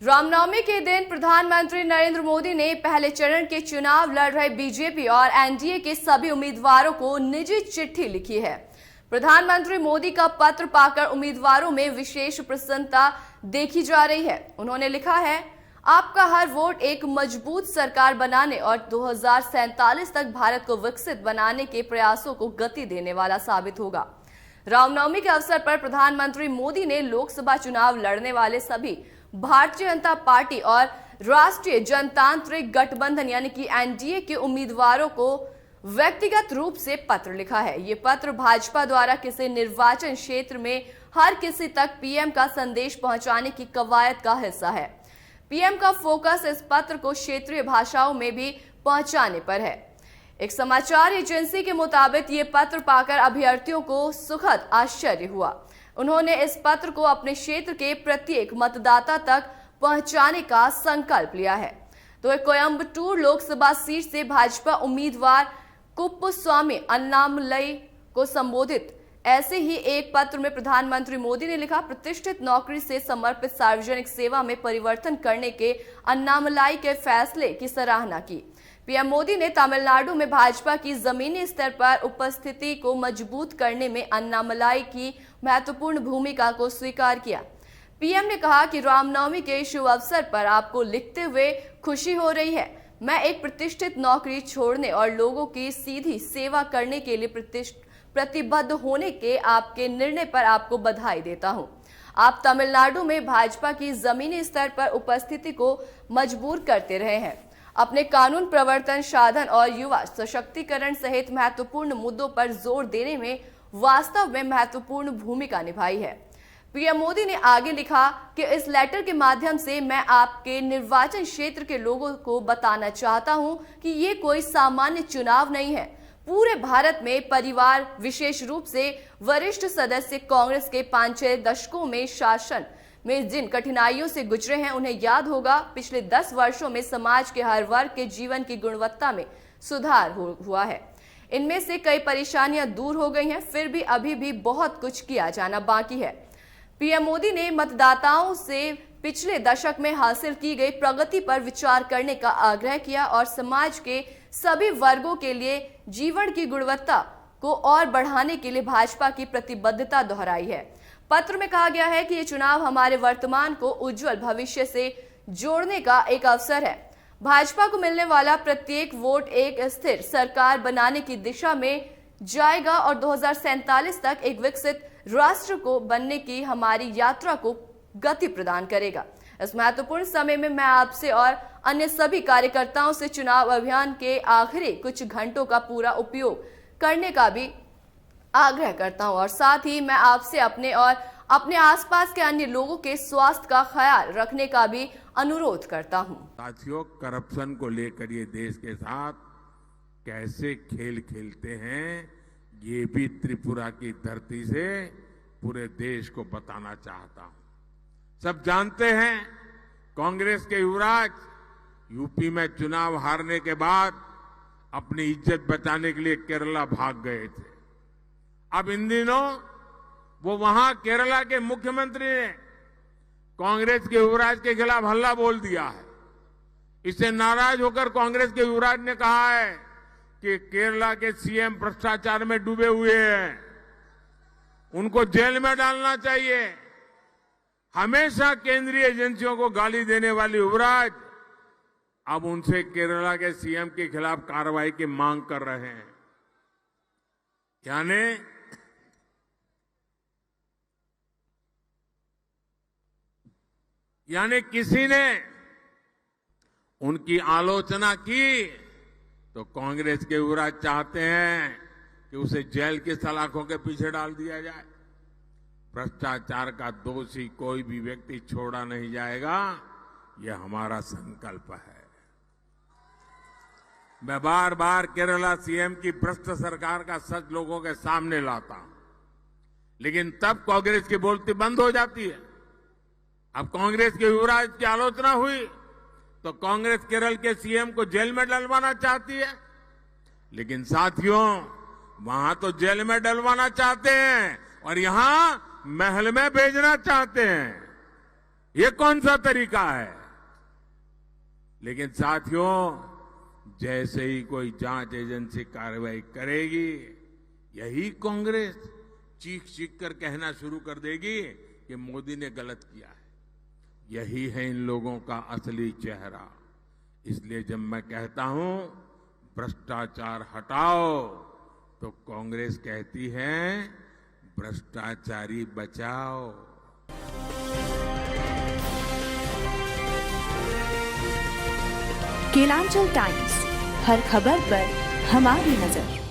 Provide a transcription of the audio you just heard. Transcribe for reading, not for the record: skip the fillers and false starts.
रामनवमी के दिन प्रधानमंत्री नरेंद्र मोदी ने पहले चरण के चुनाव लड़ रहे बीजेपी और एनडीए के सभी उम्मीदवारों को निजी चिट्ठी लिखी है। प्रधानमंत्री मोदी का पत्र पाकर उम्मीदवारों में विशेष प्रसन्नता देखी जा रही है। उन्होंने लिखा है, आपका हर वोट एक मजबूत सरकार बनाने और 2047 तक भारत को विकसित बनाने के प्रयासों को गति देने वाला साबित होगा। रामनवमी के अवसर पर प्रधानमंत्री मोदी ने लोकसभा चुनाव लड़ने वाले सभी भारतीय जनता पार्टी और राष्ट्रीय जनतांत्रिक गठबंधन यानी कि एनडीए के उम्मीदवारों को व्यक्तिगत रूप से पत्र लिखा है। ये पत्र भाजपा द्वारा किसी निर्वाचन क्षेत्र में हर किसी तक पीएम का संदेश पहुंचाने की कवायद का हिस्सा है। पीएम का फोकस इस पत्र को क्षेत्रीय भाषाओं में भी पहुंचाने पर है। एक समाचार एजेंसी के मुताबिक ये पत्र पाकर अभ्यर्थियों को सुखद आश्चर्य हुआ। उन्होंने इस पत्र को अपने क्षेत्र के प्रत्येक मतदाता तक पहुंचाने का संकल्प लिया है। तो कोयंबटूर लोकसभा सीट से भाजपा उम्मीदवार कुप्पुस्वामी अन्नामलई को संबोधित ऐसे ही एक पत्र में प्रधानमंत्री मोदी ने लिखा, प्रतिष्ठित नौकरी से समर्पित सार्वजनिक सेवा में परिवर्तन करने के अन्नामलाई के फैसले की सराहना की। पीएम मोदी ने तमिलनाडु में भाजपा की जमीनी स्तर पर उपस्थिति को मजबूत करने में अन्नामलाई की महत्वपूर्ण भूमिका को स्वीकार किया। पीएम ने कहा कि रामनवमी के शुभ अवसर पर आपको लिखते हुए खुशी हो रही है। मैं एक प्रतिष्ठित नौकरी छोड़ने और लोगों की सीधी सेवा करने के लिए प्रतिबद्ध होने के आपके निर्णय पर आपको बधाई देता हूं। आप तमिलनाडु में भाजपा की जमीनी स्तर पर उपस्थिति को मजबूर करते रहे हैं। अपने कानून प्रवर्तन साधन और युवा सशक्तिकरण सहित महत्वपूर्ण मुद्दों पर जोर देने में वास्तव में महत्वपूर्ण भूमिका निभाई है। पीएम मोदी ने आगे लिखा कि इस लेटर के माध्यम से मैं आपके निर्वाचन क्षेत्र के लोगों को बताना चाहता हूं कि ये कोई सामान्य चुनाव नहीं है। पूरे भारत में परिवार, विशेष रूप से वरिष्ठ सदस्य कांग्रेस के 5-6 दशकों में शासन में जिन कठिनाइयों से गुजरे हैं उन्हें याद होगा। पिछले 10 वर्षों में समाज के हर वर्ग के जीवन की गुणवत्ता में सुधार हुआ है। इनमें से कई परेशानियां दूर हो गई हैं, फिर भी अभी भी बहुत कुछ किया जाना बाकी है। पीएम मोदी ने मतदाताओं से पिछले दशक में हासिल की गई प्रगति पर विचार करने का आग्रह किया और समाज के सभी वर्गों के लिए जीवन की गुणवत्ता को और बढ़ाने के लिए भाजपा की प्रतिबद्धता दोहराई है। पत्र में कहा गया है कि ये चुनाव हमारे वर्तमान को उज्जवल भविष्य से जोड़ने का एक अवसर है। भाजपा को मिलने वाला प्रत्येक वोट एक स्थिर सरकार बनाने की दिशा में जाएगा और 2047 तक एक विकसित राष्ट्र को बनने की हमारी यात्रा को गति प्रदान करेगा। इस महत्वपूर्ण समय में मैं आपसे और अन्य सभी कार्यकर्ताओं से चुनाव अभियान के आखिरी कुछ घंटों का पूरा उपयोग करने का भी आग्रह करता हूं और साथ ही मैं आपसे अपने और अपने आसपास के अन्य लोगों के स्वास्थ्य का ख्याल रखने का भी अनुरोध करता हूं। साथियों, करप्शन को लेकर ये देश के साथ कैसे खेल खेलते हैं, ये भी त्रिपुरा की धरती से पूरे देश को बताना चाहता हूं। सब जानते हैं, कांग्रेस के युवराज यूपी में चुनाव हारने के बाद अपनी इज्जत बचाने के लिए केरला भाग गए थे। अब इन दिनों वो वहां केरला के मुख्यमंत्री ने कांग्रेस के युवराज के खिलाफ हल्ला बोल दिया है। इससे नाराज होकर कांग्रेस के युवराज ने कहा है कि केरला के सीएम भ्रष्टाचार में डूबे हुए हैं, उनको जेल में डालना चाहिए। हमेशा केंद्रीय एजेंसियों को गाली देने वाले युवराज अब उनसे केरला के सीएम के खिलाफ कार्रवाई की मांग कर रहे हैं। यानी किसी ने उनकी आलोचना की तो कांग्रेस के युवराज चाहते हैं कि उसे जेल की सलाखों के पीछे डाल दिया जाए। भ्रष्टाचार का दोषी कोई भी व्यक्ति छोड़ा नहीं जाएगा, यह हमारा संकल्प है। मैं बार बार केरला सीएम की भ्रष्ट सरकार का सच लोगों के सामने लाता हूं, लेकिन तब कांग्रेस की बोलती बंद हो जाती है। अब कांग्रेस के युवराज की आलोचना हुई तो कांग्रेस केरल के सीएम को जेल में डलवाना चाहती है, लेकिन साथियों वहां तो जेल में डलवाना चाहते हैं और यहां महल में भेजना चाहते हैं। ये कौन सा तरीका है? लेकिन साथियों, जैसे ही कोई जांच एजेंसी कार्रवाई करेगी, यही कांग्रेस चीख चीख कर कहना शुरू कर देगी कि मोदी ने गलत किया है। यही है इन लोगों का असली चेहरा। इसलिए जब मैं कहता हूं भ्रष्टाचार हटाओ, तो कांग्रेस कहती है भ्रष्टाचारी बचाओ। केलांचल टाइम्स, हर खबर पर हमारी नजर।